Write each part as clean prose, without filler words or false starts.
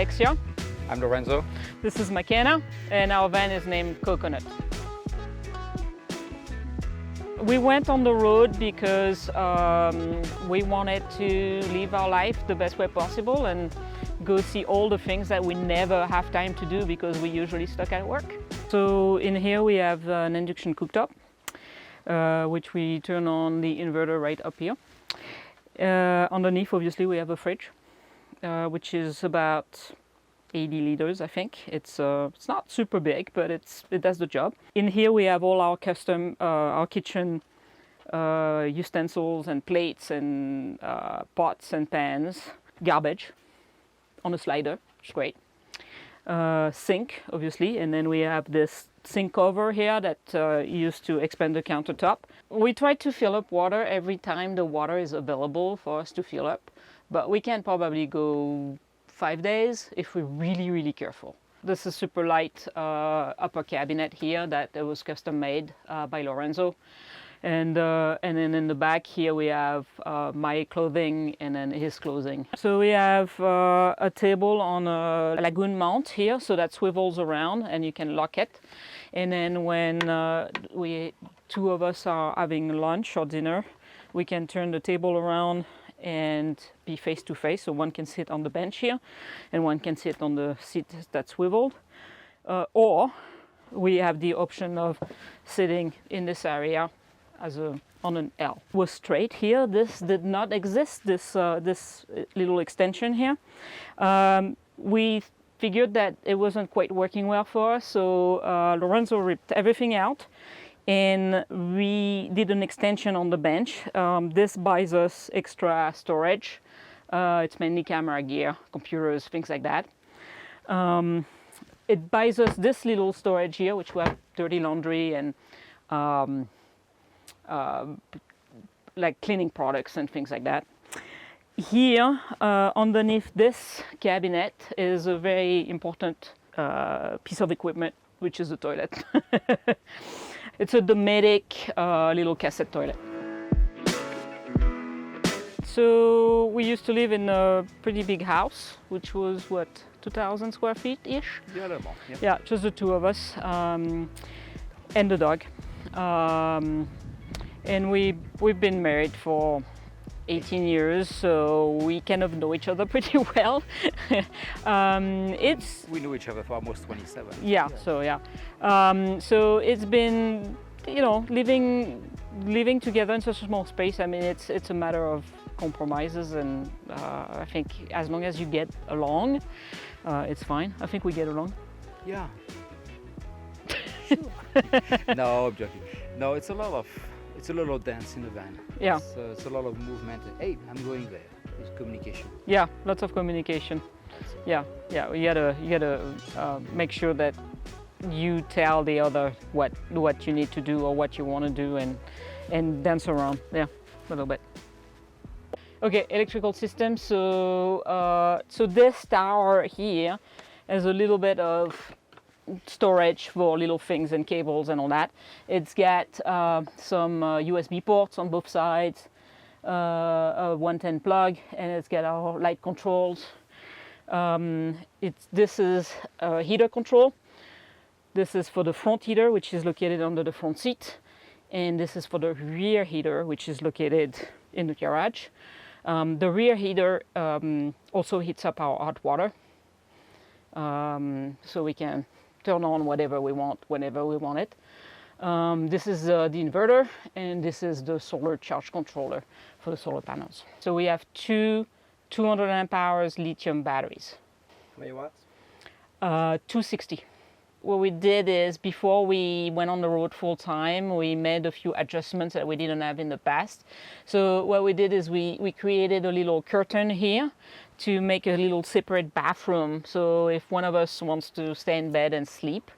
Alexia. I'm Lorenzo. This is McKenna, and our van is named Coconut. We went on the road because we wanted to live our life the best way possible and go see all the things that we never have time to do because we usually stuck at work. So in here we have an induction cooktop, which we turn on the inverter right up here. Underneath, obviously, we have a fridge, which is about 80 liters, I think. It's not super big, but it does the job. In here we have all our custom, our kitchen utensils and plates and pots and pans, garbage on a slider, which is great. Sink, obviously, and then we have this sink cover here that used to expand the countertop. We try to fill up water every time the water is available for us to fill up, but we can probably go 5 days if we're really careful. This is super light upper cabinet here that was custom made by Lorenzo. And then in the back here we have my clothing and then his clothing. So we have a table on a lagoon mount here, so that swivels around and you can lock it. And then when two of us are having lunch or dinner, we can turn the table around and be face to face. So one can sit on the bench here and one can sit on the seat that's swiveled. Or we have the option of sitting in this area on an L. It was straight here. This did not exist, this little extension here. We figured that it wasn't quite working well for us, so Lorenzo ripped everything out and we did an extension on the bench. This buys us extra storage. It's mainly camera gear, computers, things like that. It buys us this little storage here, which we have dirty laundry and like cleaning products and things like that. Here, underneath this cabinet is a very important piece of equipment, which is the toilet. It's a Dometic little cassette toilet. So we used to live in a pretty big house, which was what, 2,000 square feet-ish? Yeah, a little more. Yeah. Yeah, just the two of us and the dog. And we've been married for 18 years, so we kind of know each other pretty well. We knew each other for almost 27. Yeah, so yeah. So it's been, living together in such a small space. I mean, it's a matter of compromises, and I think as long as you get along, it's fine. I think we get along. Yeah. Sure. No, I'm joking. No, it's a lot of dance in the van. Yeah. It's a lot of movement. Hey, I'm going there. It's communication. Yeah, lots of communication. Yeah. You gotta make sure that you tell the other what you need to do or what you want to do, and dance around. Yeah, a little bit. Okay, electrical system. So this tower here has a little bit of storage for little things and cables and all that. It's got some USB ports on both sides, a 110 plug, and it's got our light controls. This is a heater control. This is for the front heater, which is located under the front seat, and this is for the rear heater, which is located in the garage. The rear heater also heats up our hot water, so we can turn on whatever we want, whenever we want it. This is the inverter, and this is the solar charge controller for the solar panels. So we have two 200 amp hours lithium batteries. How many watts? 260. What we did is, before we went on the road full time, we made a few adjustments that we didn't have in the past. So what we did is we created a little curtain here to make a little separate bathroom. So if one of us wants to stay in bed and sleep,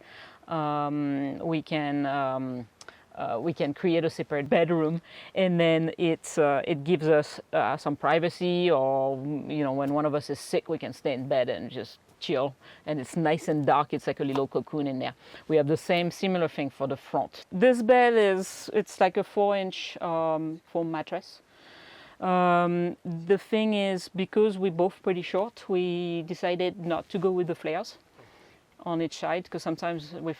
we can create a separate bedroom, and then it gives us some privacy, or when one of us is sick, we can stay in bed and just chill, and it's nice and dark. It's like a little cocoon in there. We have the similar thing for the front. This bed it's like a 4-inch foam mattress. The thing is, because we're both pretty short, we decided not to go with the flares on each side, because sometimes with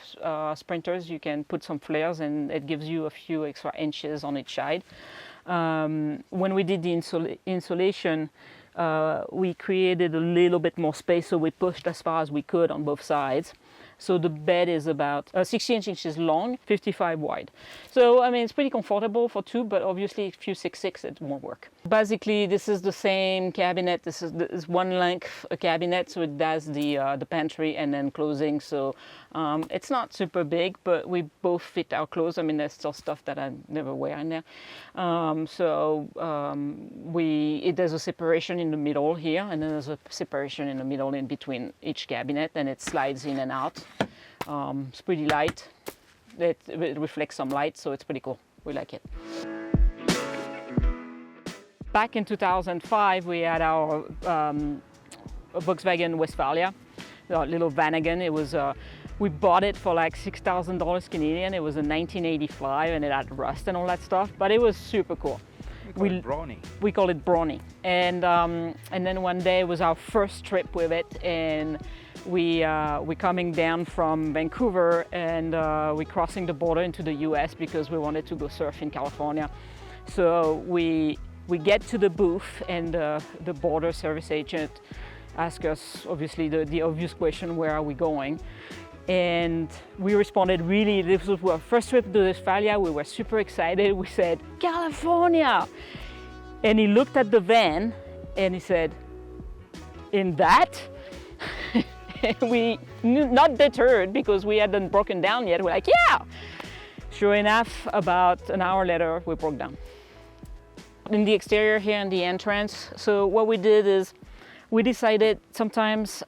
sprinters you can put some flares and it gives you a few extra inches on each side. When we did the insulation, we created a little bit more space, so we pushed as far as we could on both sides. So the bed is about 60 inches long, 55 wide. So, I mean, it's pretty comfortable for two, but obviously if you 6'6", it won't work. Basically, this is the same cabinet. This is one length a cabinet, so it does the pantry and then closing. So it's not super big, but we both fit our clothes. I mean, there's still stuff that I never wear in there. There's a separation in the middle here, and then there's a separation in the middle in between each cabinet, and it slides in and out. It's pretty light. It reflects some light, so it's pretty cool. We like it. Back in 2005, we had our Volkswagen Westfalia, our little Vanagon. It was we bought it for like $6,000 Canadian. It was a 1985, and it had rust and all that stuff, but it was super cool. We call it Brawny. We call it Brawny. And then one day was our first trip with it, and we're coming down from Vancouver, and we're crossing the border into the US because we wanted to go surf in California. So we get to the booth, and the border service agent asked us, obviously, the obvious question, where are we going? And we responded, really, this was our first trip to Westphalia. We were super excited. We said, California! And he looked at the van and he said, in that? We, not deterred because we hadn't broken down yet, we're like, yeah! Sure enough, about an hour later, we broke down. In the exterior here in the entrance, so what we did is we decided sometimes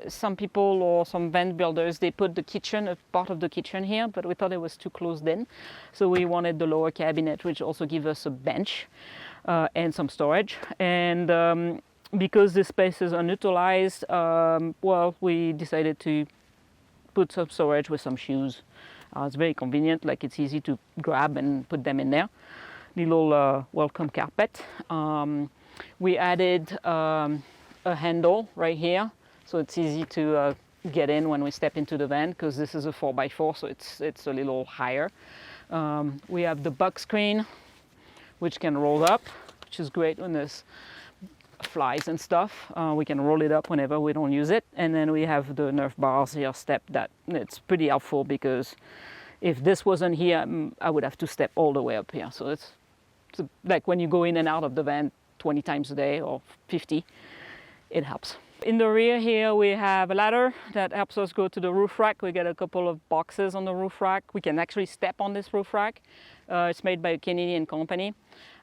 some people or some van builders, they put the kitchen, a part of the kitchen here, but we thought it was too closed in. So we wanted the lower cabinet, which also gives us a bench and some storage. And because this space is unutilized, well, we decided to put some storage with some shoes. It's very convenient, like it's easy to grab and put them in there. The little welcome carpet. We added a handle right here, so it's easy to get in when we step into the van, because this is a 4x4, so it's a little higher. We have the buck screen, which can roll up, which is great when there's flies and stuff. We can roll it up whenever we don't use it. And then we have the Nerf bars here, step, that it's pretty helpful, because if this wasn't here, I would have to step all the way up here. So it's like when you go in and out of the van 20 times a day or 50, it helps. In the rear here we have a ladder that helps us go to the roof rack. We get a couple of boxes on the roof rack. We can actually step on this roof rack. It's made by a Canadian company.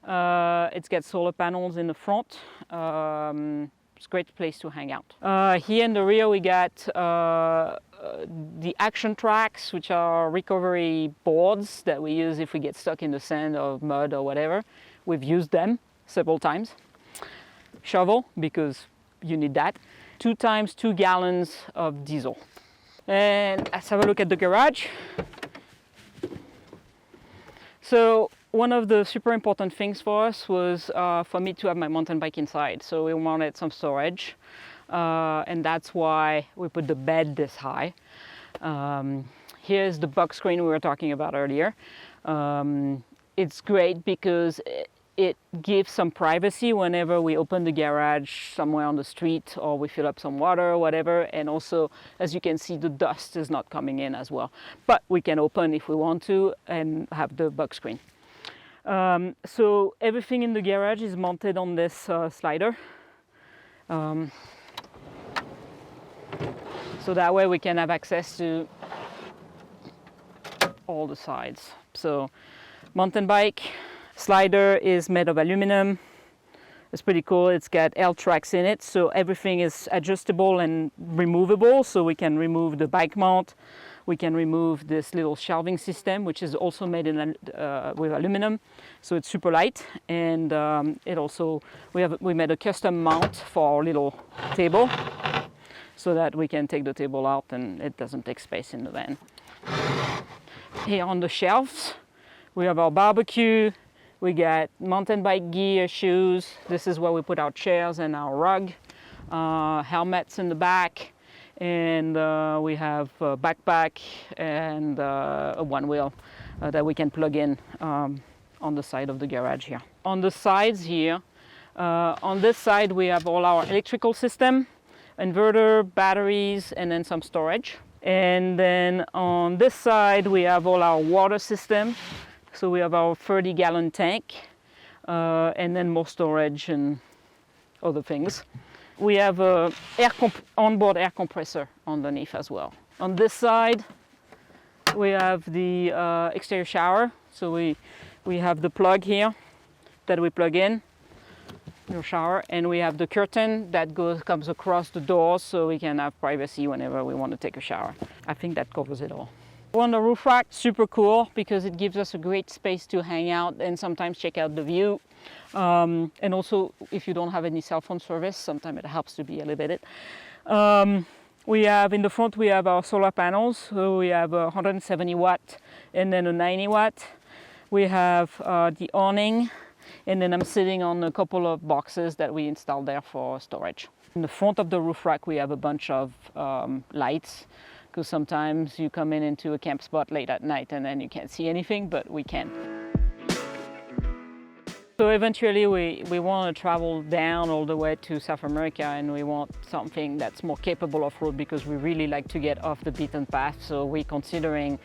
It's got solar panels in the front. It's a great place to hang out. Here in the rear we got the action tracks, which are recovery boards that we use if we get stuck in the sand or mud or whatever. We've used them several times. Shovel, because you need that. 2 times 2 gallons of diesel. And let's have a look at the garage. So one of the super important things for us was for me to have my mountain bike inside. So we wanted some storage. And that's why we put the bed this high. Here's the buck screen we were talking about earlier. It's great because it gives some privacy whenever we open the garage somewhere on the street or we fill up some water or whatever. And also, as you can see, the dust is not coming in as well. But we can open if we want to and have the buck screen. So everything in the garage is mounted on this slider. So that way we can have access to all the sides. So mountain bike slider is made of aluminum. It's pretty cool. It's got L tracks in it, so everything is adjustable and removable. So we can remove the bike mount. We can remove this little shelving system, which is also made in with aluminum. So it's super light, and it also we made a custom mount for our little table, so that we can take the table out and it doesn't take space in the van. Here on the shelves, we have our barbecue, We got mountain bike gear, shoes. This is where we put our chairs and our rug. Helmets in the back. And we have a backpack and a one wheel that we can plug in on the side of the garage here. On the sides here, on this side we have all our electrical system, inverter, batteries, and then some storage. And then on this side we have all our water system. So we have our 30-gallon tank, and then more storage and other things. We have a onboard air compressor underneath as well. On this side, we have the exterior shower. So we have the plug here that we plug in, your shower, and we have the curtain that comes across the doors so we can have privacy whenever we want to take a shower. I think that covers it all. On the roof rack, super cool because it gives us a great space to hang out and sometimes check out the view. And also, if you don't have any cell phone service, sometimes it helps to be elevated. We have in the front, we have our solar panels. So we have a 170 watt and then a 90 watt. We have the awning, and then I'm sitting on a couple of boxes that we installed there for storage. In the front of the roof rack, we have a bunch of lights, because sometimes you come into a camp spot late at night and then you can't see anything, but we can. So eventually we want to travel down all the way to South America, and we want something that's more capable off-road because we really like to get off the beaten path. So we're considering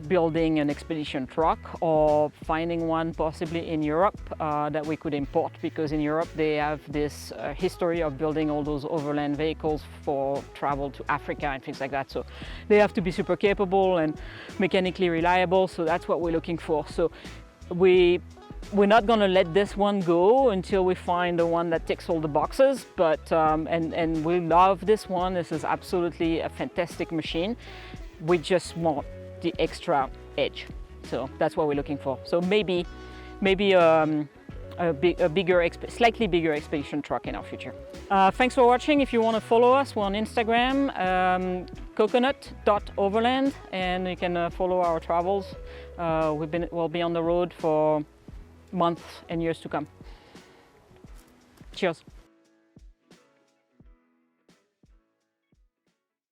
building an expedition truck or finding one possibly in Europe that we could import, because in Europe they have this history of building all those overland vehicles for travel to Africa and things like that. So they have to be super capable and mechanically reliable. So that's what we're looking for. So we're not going to let this one go until we find the one that ticks all the boxes, but and we love this one. This is absolutely a fantastic machine. We just want the extra edge, so that's what we're looking for. So maybe slightly bigger expedition truck in our future. Thanks for watching. If you want to follow us, we're on Instagram, coconut.overland, and you can follow our travels. We'll be on the road for months and years to come. Cheers.